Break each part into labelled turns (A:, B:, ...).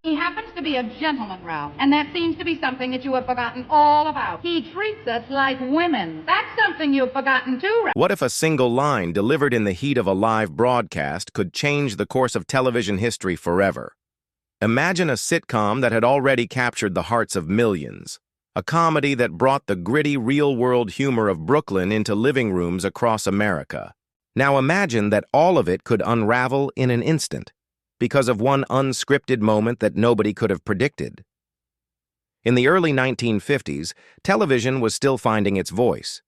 A: He happens to be a gentleman, Ralph, and that seems to be something that you have forgotten all about. He treats us like women. That's something you've forgotten too, Ralph.
B: What if a single line delivered in the heat of a live broadcast could change the course of television history forever? Imagine a sitcom that had already captured the hearts of millions. A comedy that brought the gritty, real-world humor of Brooklyn into living rooms across America. Now imagine that all of it could unravel in an instant, because of one unscripted moment that nobody could have predicted. In the early 1950s, television was still finding its voice.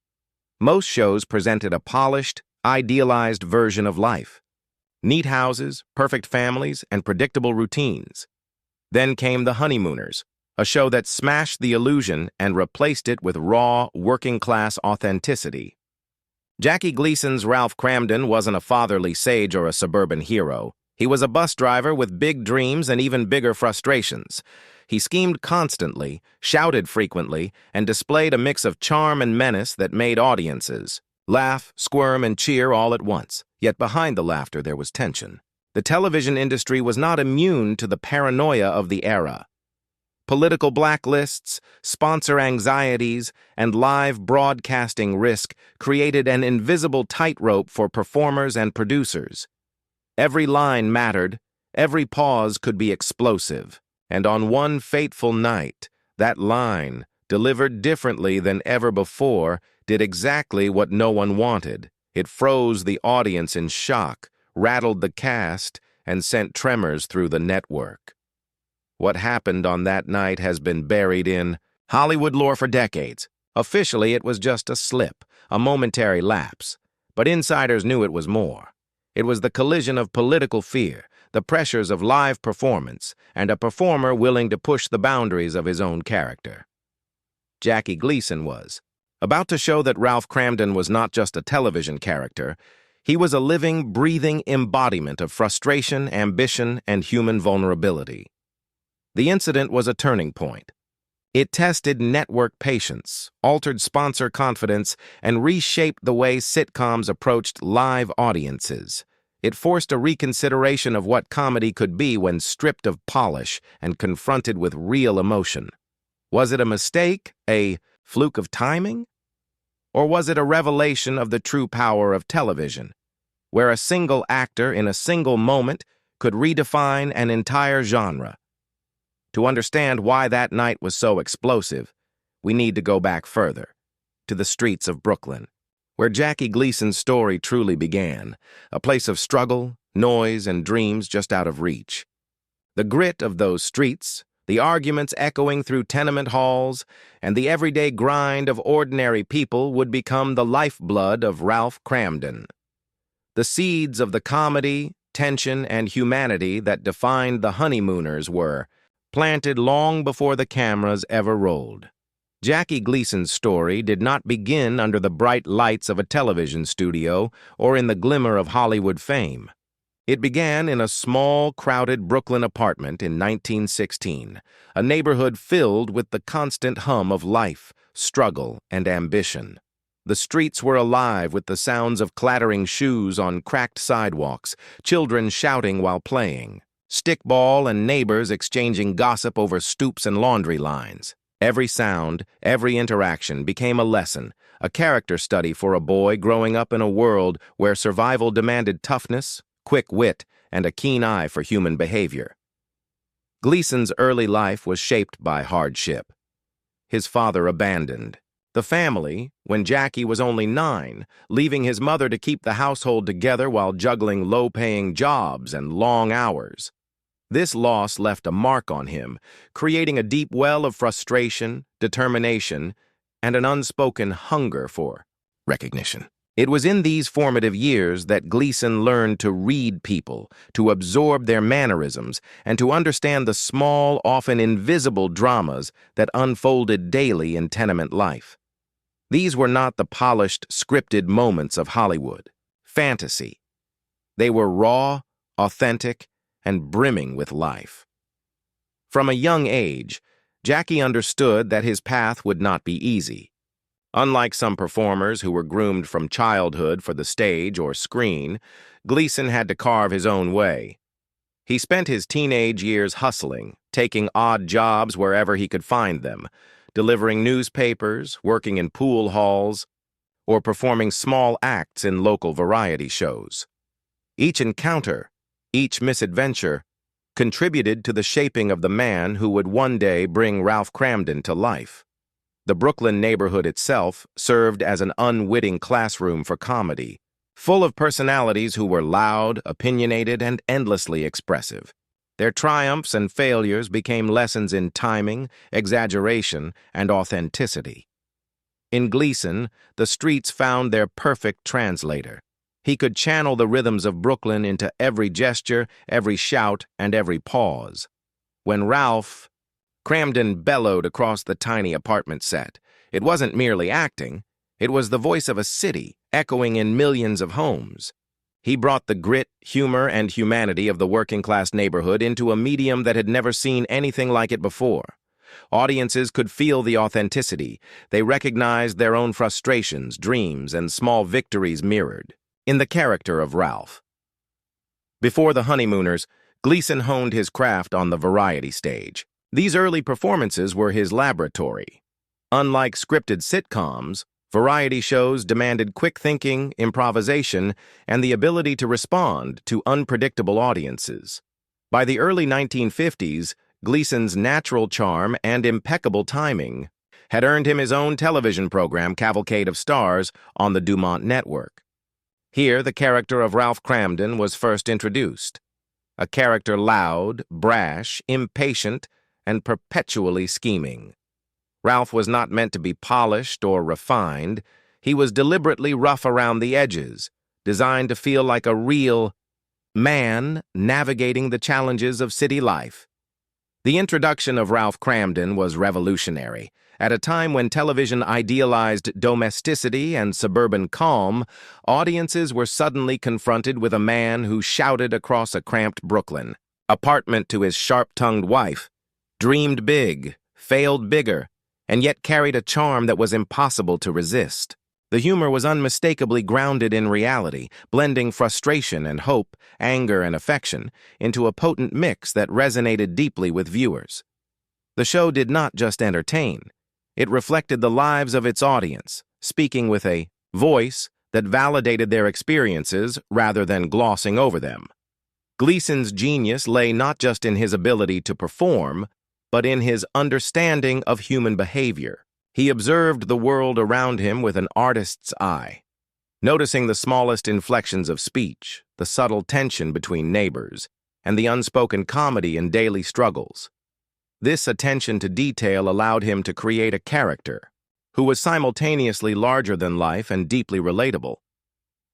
B: Most shows presented a polished, idealized version of life. Neat houses, perfect families, and predictable routines. Then came The Honeymooners, a show that smashed the illusion and replaced it with raw, working-class authenticity. Jackie Gleason's Ralph Cramden wasn't a fatherly sage or a suburban hero. He was a bus driver with big dreams and even bigger frustrations. He schemed constantly, shouted frequently, and displayed a mix of charm and menace that made audiences laugh, squirm, and cheer all at once. Yet behind the laughter there was tension. The television industry was not immune to the paranoia of the era. Political blacklists, sponsor anxieties, and live broadcasting risk created an invisible tightrope for performers and producers. Every line mattered, every pause could be explosive, and on one fateful night, that line, delivered differently than ever before, did exactly what no one wanted. It froze the audience in shock, rattled the cast, and sent tremors through the network. What happened on that night has been buried in Hollywood lore for decades. Officially, it was just a slip, a momentary lapse, but insiders knew it was more. It was the collision of political fear, the pressures of live performance, and a performer willing to push the boundaries of his own character. Jackie Gleason was about to show that Ralph Cramden was not just a television character. He was a living, breathing embodiment of frustration, ambition, and human vulnerability. The incident was a turning point. It tested network patience, altered sponsor confidence, and reshaped the way sitcoms approached live audiences. It forced a reconsideration of what comedy could be when stripped of polish and confronted with real emotion. Was it a mistake, a fluke of timing? Or was it a revelation of the true power of television, where a single actor in a single moment could redefine an entire genre? To understand why that night was so explosive, we need to go back further, to the streets of Brooklyn, where Jackie Gleason's story truly began, a place of struggle, noise, and dreams just out of reach. The grit of those streets, the arguments echoing through tenement halls, and the everyday grind of ordinary people would become the lifeblood of Ralph Cramden. The seeds of the comedy, tension, and humanity that defined the Honeymooners were planted long before the cameras ever rolled. Jackie Gleason's story did not begin under the bright lights of a television studio or in the glimmer of Hollywood fame. It began in a small, crowded Brooklyn apartment in 1916, a neighborhood filled with the constant hum of life, struggle, and ambition. The streets were alive with the sounds of clattering shoes on cracked sidewalks, children shouting while playing, stickball and neighbors exchanging gossip over stoops and laundry lines. Every sound, every interaction became a lesson, a character study for a boy growing up in a world where survival demanded toughness, quick wit, and a keen eye for human behavior. Gleason's early life was shaped by hardship. His father abandoned the family when Jackie was only 9, leaving his mother to keep the household together while juggling low-paying jobs and long hours. This loss left a mark on him, creating a deep well of frustration, determination, and an unspoken hunger for recognition. It was in these formative years that Gleason learned to read people, to absorb their mannerisms, and to understand the small, often invisible dramas that unfolded daily in tenement life. These were not the polished, scripted moments of Hollywood, fantasy. They were raw, authentic, and brimming with life. From a young age, Jackie understood that his path would not be easy. Unlike some performers who were groomed from childhood for the stage or screen, Gleason had to carve his own way. He spent his teenage years hustling, taking odd jobs wherever he could find them, delivering newspapers, working in pool halls, or performing small acts in local variety shows. Each encounter, each misadventure, contributed to the shaping of the man who would one day bring Ralph Kramden to life. The Brooklyn neighborhood itself served as an unwitting classroom for comedy, full of personalities who were loud, opinionated, and endlessly expressive. Their triumphs and failures became lessons in timing, exaggeration, and authenticity. In Gleason, the streets found their perfect translator. He could channel the rhythms of Brooklyn into every gesture, every shout, and every pause. When Ralph Kramden bellowed across the tiny apartment set, it wasn't merely acting, it was the voice of a city echoing in millions of homes. He brought the grit, humor, and humanity of the working-class neighborhood into a medium that had never seen anything like it before. Audiences could feel the authenticity. They recognized their own frustrations, dreams, and small victories mirrored in the character of Ralph. Before the Honeymooners, Gleason honed his craft on the variety stage. These early performances were his laboratory. Unlike scripted sitcoms, variety shows demanded quick thinking, improvisation, and the ability to respond to unpredictable audiences. By the early 1950s, Gleason's natural charm and impeccable timing had earned him his own television program, Cavalcade of Stars, on the Dumont Network. Here, the character of Ralph Kramden was first introduced. A character loud, brash, impatient, and perpetually scheming. Ralph was not meant to be polished or refined. He was deliberately rough around the edges, designed to feel like a real man navigating the challenges of city life. The introduction of Ralph Kramden was revolutionary. At a time when television idealized domesticity and suburban calm, audiences were suddenly confronted with a man who shouted across a cramped Brooklyn, apartment to his sharp-tongued wife, dreamed big, failed bigger, and yet carried a charm that was impossible to resist. The humor was unmistakably grounded in reality, blending frustration and hope, anger and affection, into a potent mix that resonated deeply with viewers. The show did not just entertain. It reflected the lives of its audience, speaking with a voice that validated their experiences rather than glossing over them. Gleason's genius lay not just in his ability to perform, but in his understanding of human behavior. He observed the world around him with an artist's eye, noticing the smallest inflections of speech, the subtle tension between neighbors, and the unspoken comedy in daily struggles. This attention to detail allowed him to create a character who was simultaneously larger than life and deeply relatable.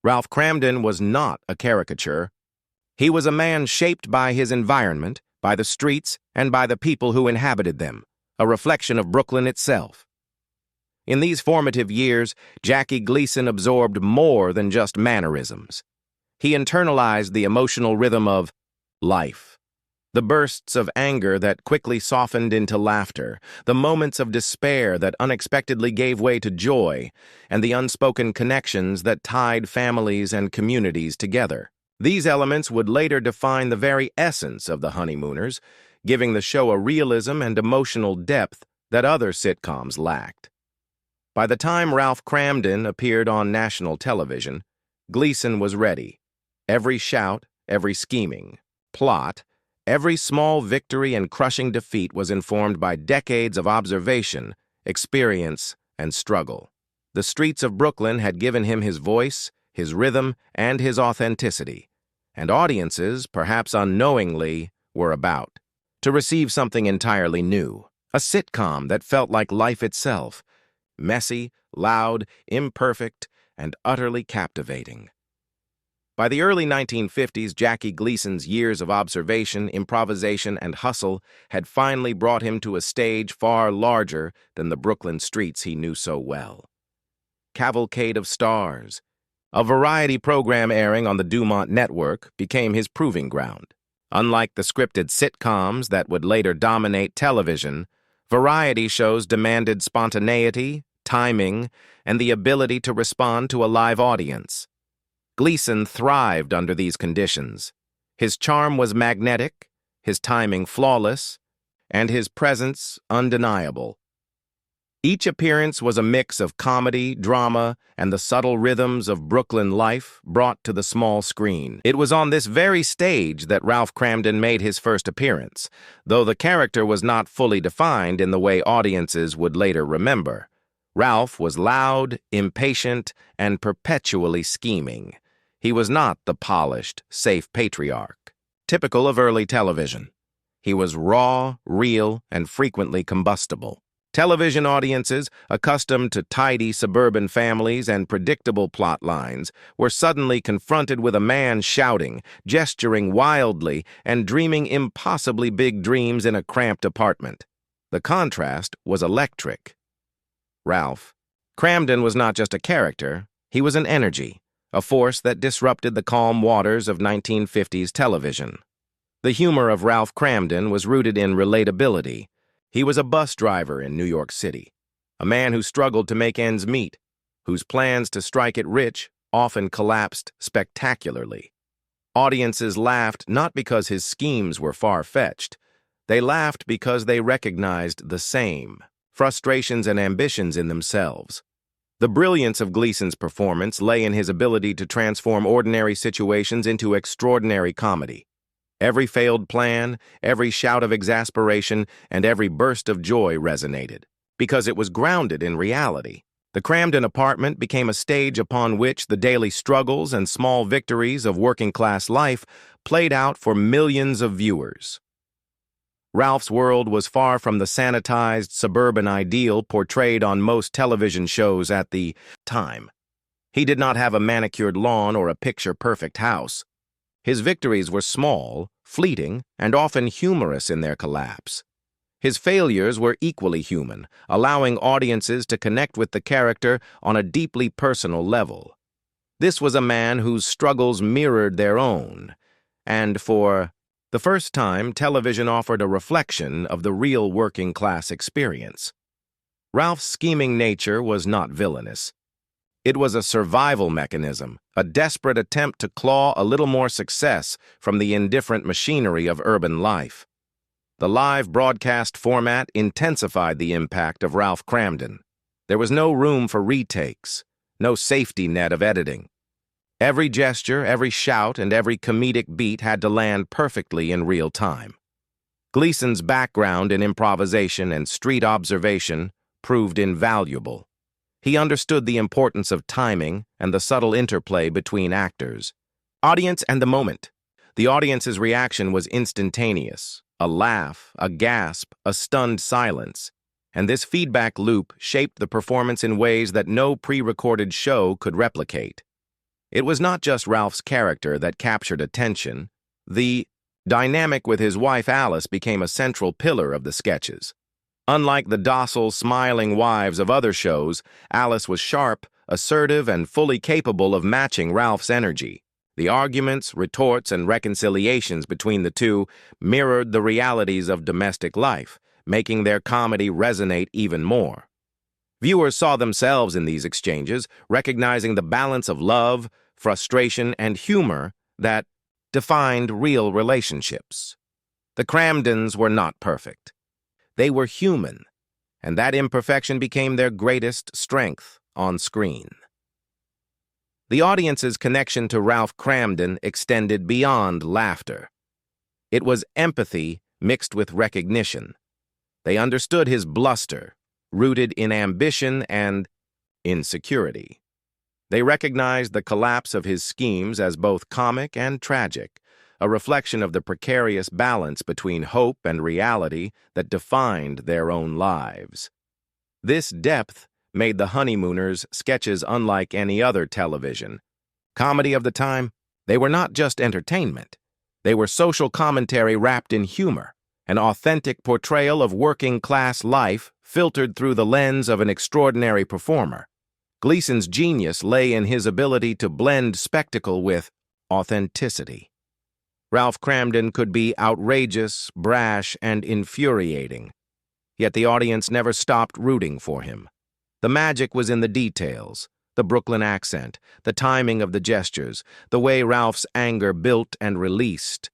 B: Ralph Kramden was not a caricature. He was a man shaped by his environment, by the streets, and by the people who inhabited them, a reflection of Brooklyn itself. In these formative years, Jackie Gleason absorbed more than just mannerisms. He internalized the emotional rhythm of life. The bursts of anger that quickly softened into laughter, the moments of despair that unexpectedly gave way to joy, and the unspoken connections that tied families and communities together. These elements would later define the very essence of the Honeymooners, giving the show a realism and emotional depth that other sitcoms lacked. By the time Ralph Kramden appeared on national television, Gleason was ready. Every shout, every scheming plot, every small victory and crushing defeat was informed by decades of observation, experience, and struggle. The streets of Brooklyn had given him his voice, his rhythm, and his authenticity, and audiences, perhaps unknowingly, were about to receive something entirely new, a sitcom that felt like life itself, messy, loud, imperfect, and utterly captivating. By the early 1950s, Jackie Gleason's years of observation, improvisation, and hustle had finally brought him to a stage far larger than the Brooklyn streets he knew so well. Cavalcade of Stars, a variety program airing on the Dumont Network, became his proving ground. Unlike the scripted sitcoms that would later dominate television, variety shows demanded spontaneity, timing, and the ability to respond to a live audience. Gleason thrived under these conditions. His charm was magnetic, his timing flawless, and his presence undeniable. Each appearance was a mix of comedy, drama, and the subtle rhythms of Brooklyn life brought to the small screen. It was on this very stage that Ralph Kramden made his first appearance, though the character was not fully defined in the way audiences would later remember. Ralph was loud, impatient, and perpetually scheming. He was not the polished, safe patriarch, typical of early television. He was raw, real, and frequently combustible. Television audiences, accustomed to tidy suburban families and predictable plot lines, were suddenly confronted with a man shouting, gesturing wildly, and dreaming impossibly big dreams in a cramped apartment. The contrast was electric. Ralph Kramden was not just a character, he was an energy, a force that disrupted the calm waters of 1950s television. The humor of Ralph Kramden was rooted in relatability. He was a bus driver in New York City, a man who struggled to make ends meet, whose plans to strike it rich often collapsed spectacularly. Audiences laughed not because his schemes were far-fetched. They laughed because they recognized the same frustrations and ambitions in themselves. The brilliance of Gleason's performance lay in his ability to transform ordinary situations into extraordinary comedy. Every failed plan, every shout of exasperation, and every burst of joy resonated, because it was grounded in reality. The Kramden apartment became a stage upon which the daily struggles and small victories of working-class life played out for millions of viewers. Ralph's world was far from the sanitized suburban ideal portrayed on most television shows at the time. He did not have a manicured lawn or a picture-perfect house. His victories were small, fleeting, and often humorous in their collapse. His failures were equally human, allowing audiences to connect with the character on a deeply personal level. This was a man whose struggles mirrored their own, and for the first time, television offered a reflection of the real working-class experience. Ralph's scheming nature was not villainous. It was a survival mechanism, a desperate attempt to claw a little more success from the indifferent machinery of urban life. The live broadcast format intensified the impact of Ralph Kramden. There was no room for retakes, no safety net of editing. Every gesture, every shout, and every comedic beat had to land perfectly in real time. Gleason's background in improvisation and street observation proved invaluable. He understood the importance of timing and the subtle interplay between actors. Audience and the moment. The audience's reaction was instantaneous. A laugh, a gasp, a stunned silence. And this feedback loop shaped the performance in ways that no pre-recorded show could replicate. It was not just Ralph's character that captured attention. The dynamic with his wife Alice became a central pillar of the sketches. Unlike the docile, smiling wives of other shows, Alice was sharp, assertive, and fully capable of matching Ralph's energy. The arguments, retorts, and reconciliations between the two mirrored the realities of domestic life, making their comedy resonate even more. Viewers saw themselves in these exchanges, recognizing the balance of love, frustration, and humor that defined real relationships. The Kramdens were not perfect. They were human, and that imperfection became their greatest strength on screen. The audience's connection to Ralph Kramden extended beyond laughter. It was empathy mixed with recognition. They understood his bluster, rooted in ambition and insecurity. They recognized the collapse of his schemes as both comic and tragic, a reflection of the precarious balance between hope and reality that defined their own lives. This depth made the Honeymooners sketches unlike any other television. Comedy of the time, they were not just entertainment. They were social commentary wrapped in humor, an authentic portrayal of working-class life filtered through the lens of an extraordinary performer. Gleason's genius lay in his ability to blend spectacle with authenticity. Ralph Kramden could be outrageous, brash, and infuriating, yet the audience never stopped rooting for him. The magic was in the details, the Brooklyn accent, the timing of the gestures, the way Ralph's anger built and released.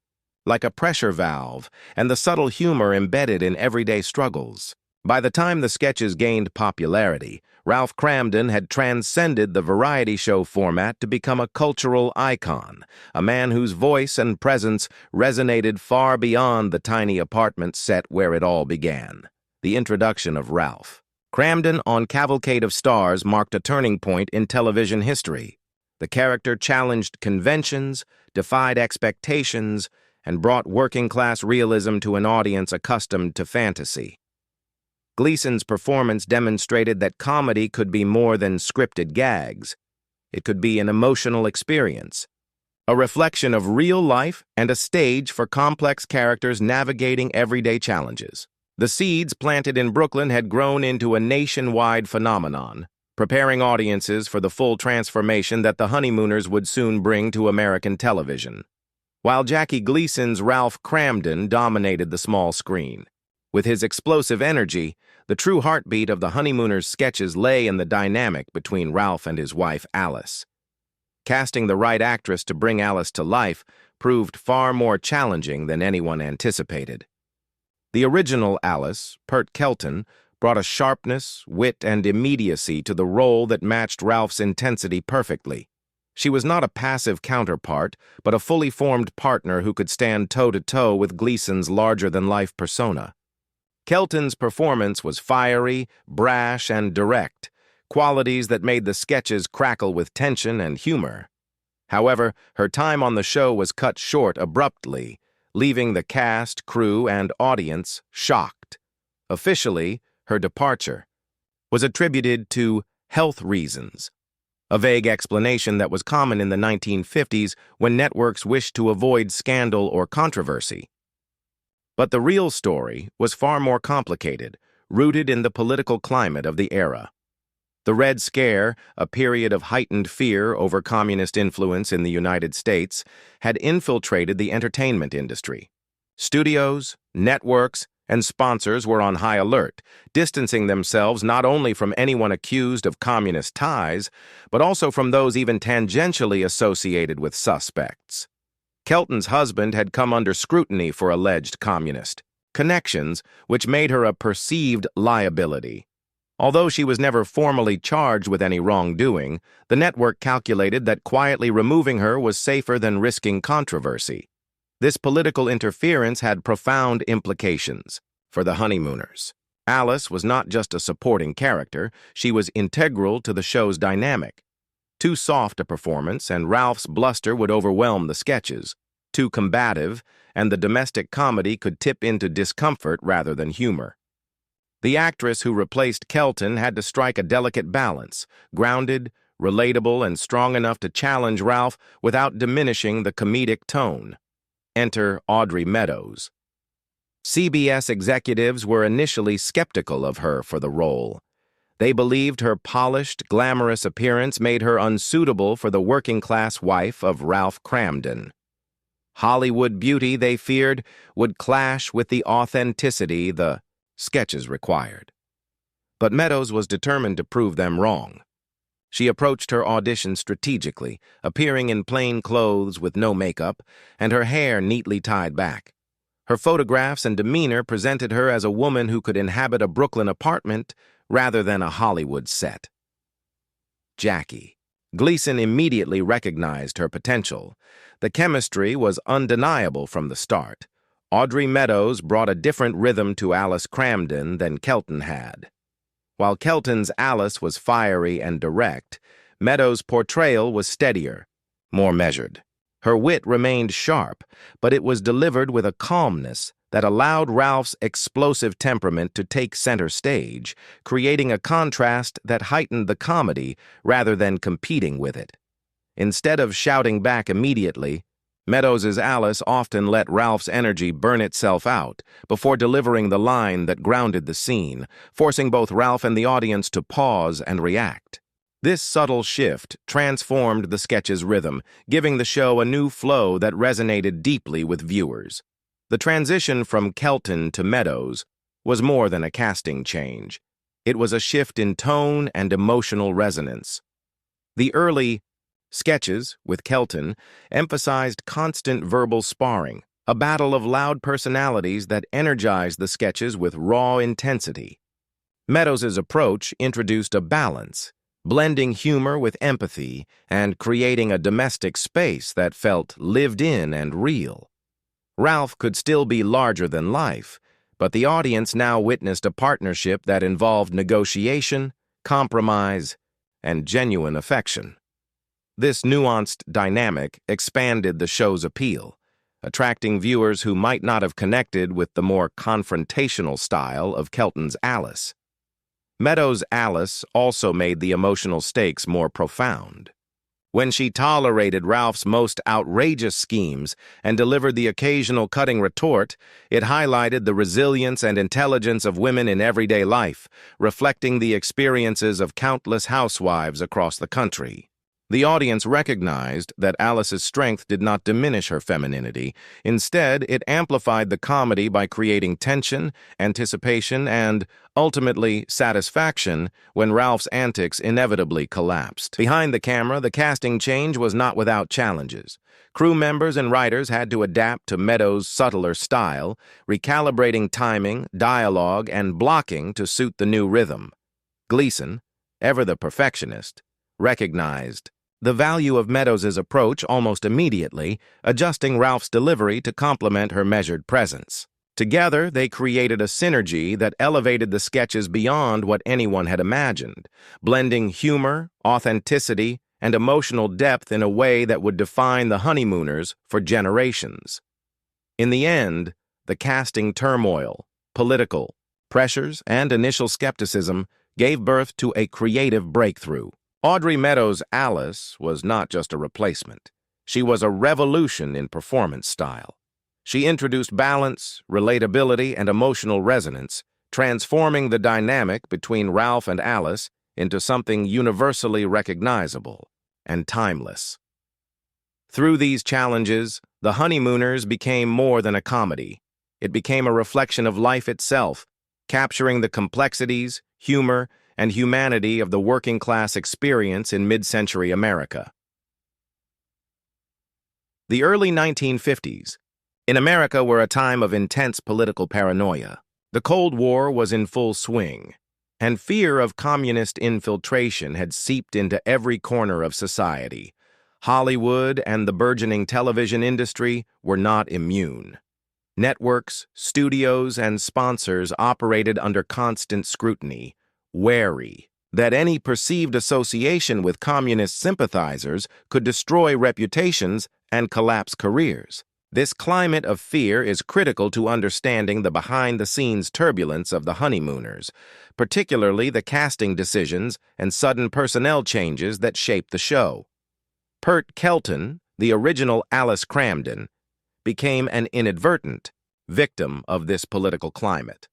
B: like a pressure valve, and the subtle humor embedded in everyday struggles. By the time the sketches gained popularity, Ralph Kramden had transcended the variety show format to become a cultural icon, a man whose voice and presence resonated far beyond the tiny apartment set where it all began. The introduction of Ralph Kramden on Cavalcade of Stars marked a turning point in television history. The character challenged conventions, defied expectations, and brought working-class realism to an audience accustomed to fantasy. Gleason's performance demonstrated that comedy could be more than scripted gags. It could be an emotional experience, a reflection of real life and a stage for complex characters navigating everyday challenges. The seeds planted in Brooklyn had grown into a nationwide phenomenon, preparing audiences for the full transformation that the Honeymooners would soon bring to American television. While Jackie Gleason's Ralph Kramden dominated the small screen. With his explosive energy, the true heartbeat of the Honeymooners' sketches lay in the dynamic between Ralph and his wife, Alice. Casting the right actress to bring Alice to life proved far more challenging than anyone anticipated. The original Alice, Pert Kelton, brought a sharpness, wit, and immediacy to the role that matched Ralph's intensity perfectly. She was not a passive counterpart, but a fully formed partner who could stand toe-to-toe with Gleason's larger-than-life persona. Kelton's performance was fiery, brash, and direct, qualities that made the sketches crackle with tension and humor. However, her time on the show was cut short abruptly, leaving the cast, crew, and audience shocked. Officially, her departure was attributed to health reasons, a vague explanation that was common in the 1950s when networks wished to avoid scandal or controversy. But the real story was far more complicated, rooted in the political climate of the era. The Red Scare, a period of heightened fear over communist influence in the United States, had infiltrated the entertainment industry. Studios, networks, and sponsors were on high alert, distancing themselves not only from anyone accused of communist ties, but also from those even tangentially associated with suspects. Kelton's husband had come under scrutiny for alleged communist connections, which made her a perceived liability. Although she was never formally charged with any wrongdoing, the network calculated that quietly removing her was safer than risking controversy. This political interference had profound implications for the Honeymooners. Alice was not just a supporting character, she was integral to the show's dynamic. Too soft a performance, and Ralph's bluster would overwhelm the sketches. Too combative, and the domestic comedy could tip into discomfort rather than humor. The actress who replaced Kelton had to strike a delicate balance, grounded, relatable, and strong enough to challenge Ralph without diminishing the comedic tone. Enter Audrey Meadows. CBS executives were initially skeptical of her for the role. They believed her polished, glamorous appearance made her unsuitable for the working-class wife of Ralph Kramden. Hollywood beauty, they feared, would clash with the authenticity the sketches required. But Meadows was determined to prove them wrong. She approached her audition strategically, appearing in plain clothes with no makeup, and her hair neatly tied back. Her photographs and demeanor presented her as a woman who could inhabit a Brooklyn apartment rather than a Hollywood set. Jackie Gleason immediately recognized her potential. The chemistry was undeniable from the start. Audrey Meadows brought a different rhythm to Alice Kramden than Kelton had. While Kelton's Alice was fiery and direct, Meadows' portrayal was steadier, more measured. Her wit remained sharp, but it was delivered with a calmness that allowed Ralph's explosive temperament to take center stage, creating a contrast that heightened the comedy rather than competing with it. Instead of shouting back immediately, Meadows' Alice often let Ralph's energy burn itself out before delivering the line that grounded the scene, forcing both Ralph and the audience to pause and react. This subtle shift transformed the sketch's rhythm, giving the show a new flow that resonated deeply with viewers. The transition from Kelton to Meadows was more than a casting change. It was a shift in tone and emotional resonance. The early sketches with Kelton emphasized constant verbal sparring, a battle of loud personalities that energized the sketches with raw intensity. Meadows's approach introduced a balance, blending humor with empathy and creating a domestic space that felt lived in and real. Ralph could still be larger than life, but the audience now witnessed a partnership that involved negotiation, compromise, and genuine affection. This nuanced dynamic expanded the show's appeal, attracting viewers who might not have connected with the more confrontational style of Kelton's Alice. Meadows' Alice also made the emotional stakes more profound. When she tolerated Ralph's most outrageous schemes and delivered the occasional cutting retort, it highlighted the resilience and intelligence of women in everyday life, reflecting the experiences of countless housewives across the country. The audience recognized that Alice's strength did not diminish her femininity. Instead, it amplified the comedy by creating tension, anticipation, and, ultimately, satisfaction when Ralph's antics inevitably collapsed. Behind the camera, the casting change was not without challenges. Crew members and writers had to adapt to Meadows' subtler style, recalibrating timing, dialogue, and blocking to suit the new rhythm. Gleason, ever the perfectionist, recognized the value of Meadows' approach almost immediately, adjusting Ralph's delivery to complement her measured presence. Together, they created a synergy that elevated the sketches beyond what anyone had imagined, blending humor, authenticity, and emotional depth in a way that would define the Honeymooners for generations. In the end, the casting turmoil, political pressures, and initial skepticism gave birth to a creative breakthrough. Audrey Meadows' Alice was not just a replacement. She was a revolution in performance style. She introduced balance, relatability, and emotional resonance, transforming the dynamic between Ralph and Alice into something universally recognizable and timeless. Through these challenges, The Honeymooners became more than a comedy. It became a reflection of life itself, capturing the complexities, humor, and humanity of the working-class experience in mid-century America. The early 1950s in America were a time of intense political paranoia. The Cold War was in full swing, and fear of communist infiltration had seeped into every corner of society. Hollywood and the burgeoning television industry were not immune. Networks, studios, and sponsors operated under constant scrutiny, wary that any perceived association with communist sympathizers could destroy reputations and collapse careers. This climate of fear is critical to understanding the behind-the-scenes turbulence of the Honeymooners, particularly the casting decisions and sudden personnel changes that shaped the show. Pert Kelton, the original Alice Cramden, became an inadvertent victim of this political climate.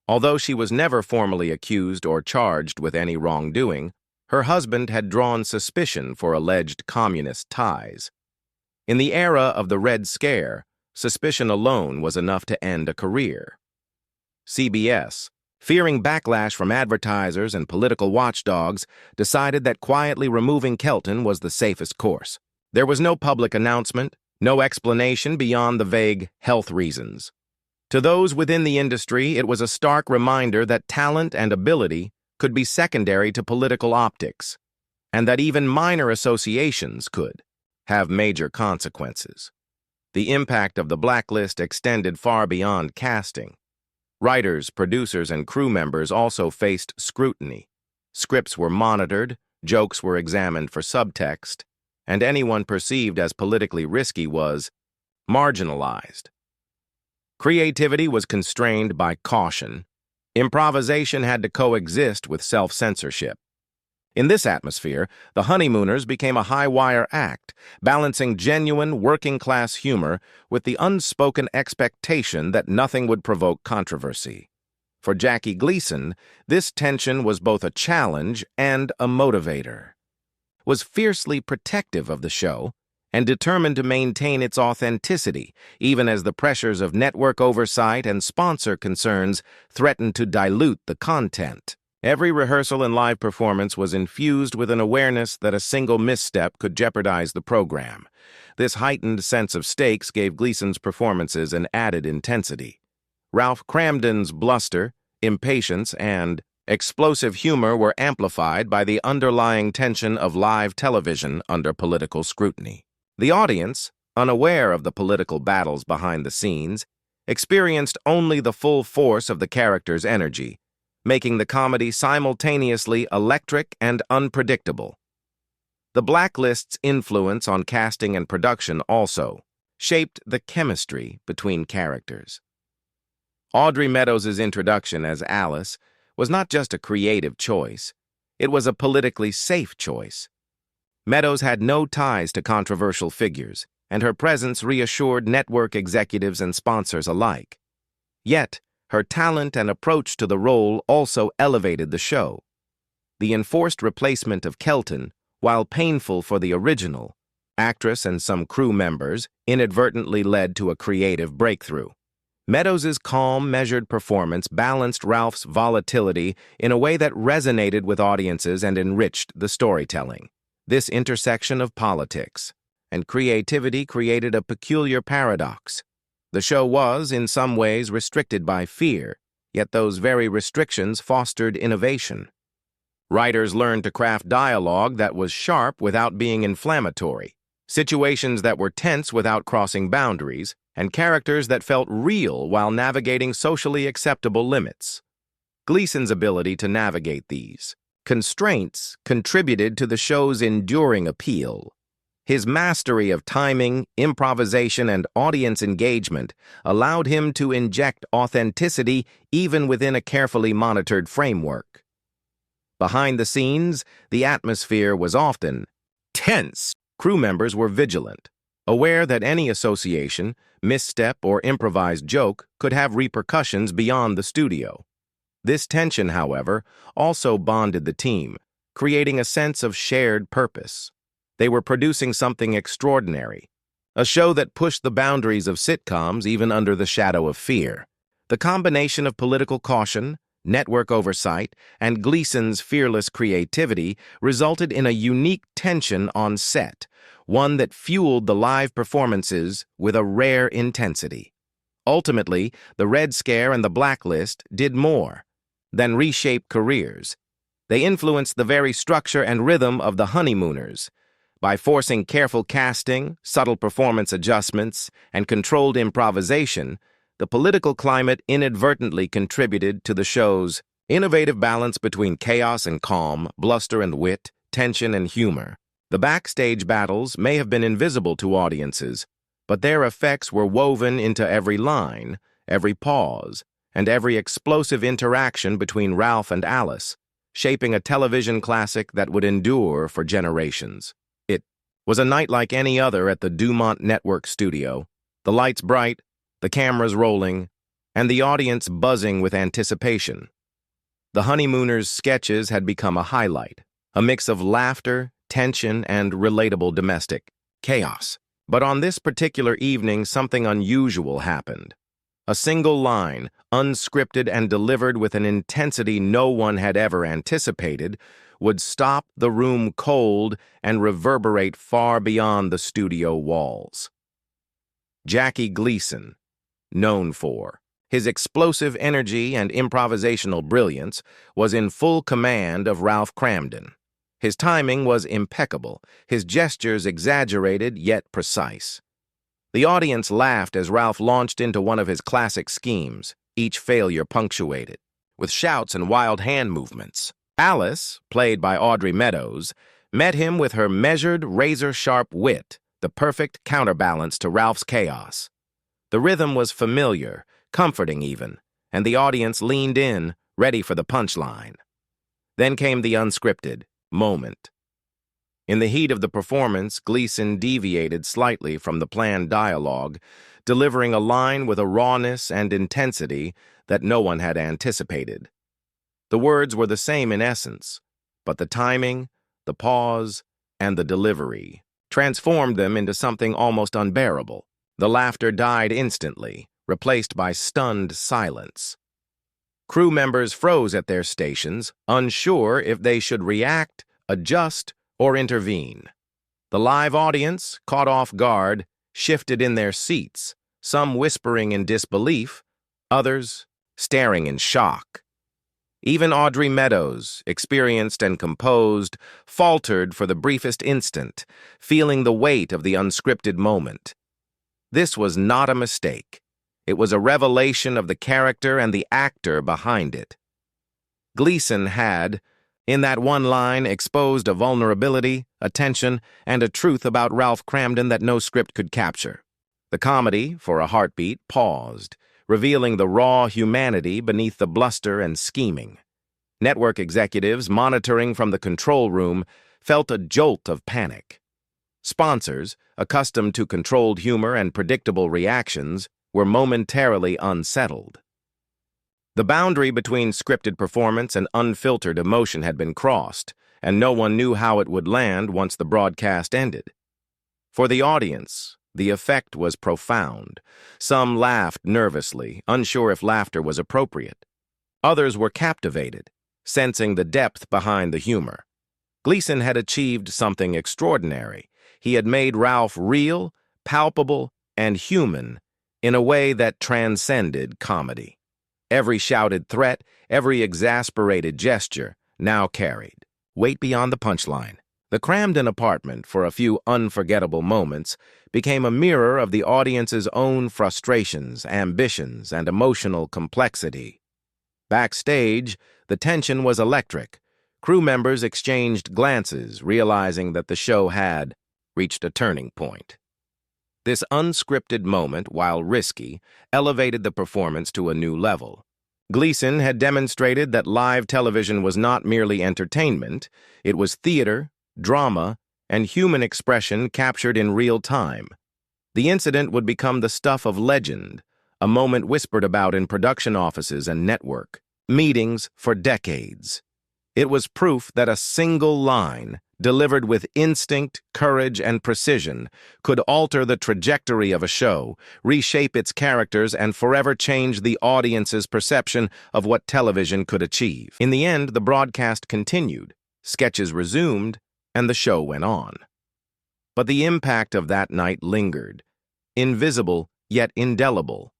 B: Although she was never formally accused or charged with any wrongdoing, her husband had drawn suspicion for alleged communist ties. In the era of the Red Scare, suspicion alone was enough to end a career. CBS, fearing backlash from advertisers and political watchdogs, decided that quietly removing Kelton was the safest course. There was no public announcement, no explanation beyond the vague health reasons. To those within the industry, it was a stark reminder that talent and ability could be secondary to political optics, and that even minor associations could have major consequences. The impact of the blacklist extended far beyond casting. Writers, producers, and crew members also faced scrutiny. Scripts were monitored, jokes were examined for subtext, and anyone perceived as politically risky was marginalized. Creativity was constrained by caution. Improvisation had to coexist with self-censorship. In this atmosphere, the Honeymooners became a high-wire act, balancing genuine working-class humor with the unspoken expectation that nothing would provoke controversy. For Jackie Gleason, this tension was both a challenge and a motivator. Was fiercely protective of the show and determined to maintain its authenticity, even as the pressures of network oversight and sponsor concerns threatened to dilute the content. Every rehearsal and live performance was infused with an awareness that a single misstep could jeopardize the program. This heightened sense of stakes gave Gleason's performances an added intensity. Ralph Cramden's bluster, impatience, and explosive humor were amplified by the underlying tension of live television under political scrutiny. The audience, unaware of the political battles behind the scenes, experienced only the full force of the characters' energy, making the comedy simultaneously electric and unpredictable. The Blacklist's influence on casting and production also shaped the chemistry between characters. Audrey Meadows' introduction as Alice was not just a creative choice, it was a politically safe choice. Meadows had no ties to controversial figures, and her presence reassured network executives and sponsors alike. Yet, her talent and approach to the role also elevated the show. The enforced replacement of Kelton, while painful for the original actress and some crew members, inadvertently led to a creative breakthrough. Meadows' calm, measured performance balanced Ralph's volatility in a way that resonated with audiences and enriched the storytelling. This intersection of politics and creativity created a peculiar paradox. The show was, in some ways, restricted by fear, yet those very restrictions fostered innovation. Writers learned to craft dialogue that was sharp without being inflammatory, situations that were tense without crossing boundaries, and characters that felt real while navigating socially acceptable limits. Gleason's ability to navigate these constraints contributed to the show's enduring appeal. His mastery of timing, improvisation, and audience engagement allowed him to inject authenticity even within a carefully monitored framework. Behind the scenes, the atmosphere was often tense. Crew members were vigilant, aware that any association, misstep, or improvised joke could have repercussions beyond the studio. This tension, however, also bonded the team, creating a sense of shared purpose. They were producing something extraordinary, a show that pushed the boundaries of sitcoms even under the shadow of fear. The combination of political caution, network oversight, and Gleason's fearless creativity resulted in a unique tension on set, one that fueled the live performances with a rare intensity. Ultimately, the Red Scare and the Blacklist did more than reshape careers. They influenced the very structure and rhythm of the Honeymooners. By forcing careful casting, subtle performance adjustments, and controlled improvisation, the political climate inadvertently contributed to the show's innovative balance between chaos and calm, bluster and wit, tension and humor. The backstage battles may have been invisible to audiences, but their effects were woven into every line, every pause, and every explosive interaction between Ralph and Alice, shaping a television classic that would endure for generations. It was a night like any other at the Dumont Network studio, the lights bright, the cameras rolling, and the audience buzzing with anticipation. The Honeymooners' sketches had become a highlight, a mix of laughter, tension, and relatable domestic chaos. But on this particular evening, something unusual happened. A single line, unscripted and delivered with an intensity no one had ever anticipated, would stop the room cold and reverberate far beyond the studio walls. Jackie Gleason, known for his explosive energy and improvisational brilliance, was in full command of Ralph Cramden. His timing was impeccable, his gestures exaggerated yet precise. The audience laughed as Ralph launched into one of his classic schemes, each failure punctuated with shouts and wild hand movements. Alice, played by Audrey Meadows, met him with her measured, razor-sharp wit, the perfect counterbalance to Ralph's chaos. The rhythm was familiar, comforting even, and the audience leaned in, ready for the punchline. Then came the unscripted moment. In the heat of the performance, Gleason deviated slightly from the planned dialogue, delivering a line with a rawness and intensity that no one had anticipated. The words were the same in essence, but the timing, the pause, and the delivery transformed them into something almost unbearable. The laughter died instantly, replaced by stunned silence. Crew members froze at their stations, unsure if they should react, adjust, or intervene. The live audience, caught off guard, shifted in their seats, some whispering in disbelief, others staring in shock. Even Audrey Meadows, experienced and composed, faltered for the briefest instant, feeling the weight of the unscripted moment. This was not a mistake. It was a revelation of the character and the actor behind it. Gleason had, in that one line, exposed a vulnerability, a tension, and a truth about Ralph Cramden that no script could capture. The comedy, for a heartbeat, paused, revealing the raw humanity beneath the bluster and scheming. Network executives, monitoring from the control room, felt a jolt of panic. Sponsors, accustomed to controlled humor and predictable reactions, were momentarily unsettled. The boundary between scripted performance and unfiltered emotion had been crossed, and no one knew how it would land once the broadcast ended. For the audience, the effect was profound. Some laughed nervously, unsure if laughter was appropriate. Others were captivated, sensing the depth behind the humor. Gleason had achieved something extraordinary. He had made Ralph real, palpable, and human in a way that transcended comedy. Every shouted threat, every exasperated gesture, now carried weight beyond the punchline. The Cramden apartment, for a few unforgettable moments, became a mirror of the audience's own frustrations, ambitions, and emotional complexity. Backstage, the tension was electric. Crew members exchanged glances, realizing that the show had reached a turning point. This unscripted moment, while risky, elevated the performance to a new level. Gleason had demonstrated that live television was not merely entertainment, it was theater, drama, and human expression captured in real time. The incident would become the stuff of legend, a moment whispered about in production offices and network meetings for decades. It was proof that a single line, delivered with instinct, courage, and precision, could alter the trajectory of a show, reshape its characters, and forever change the audience's perception of what television could achieve. In the end, the broadcast continued, sketches resumed, and the show went on. But the impact of that night lingered, invisible yet indelible.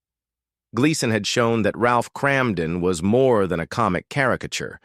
B: Gleason had shown that Ralph Cramden was more than a comic caricature.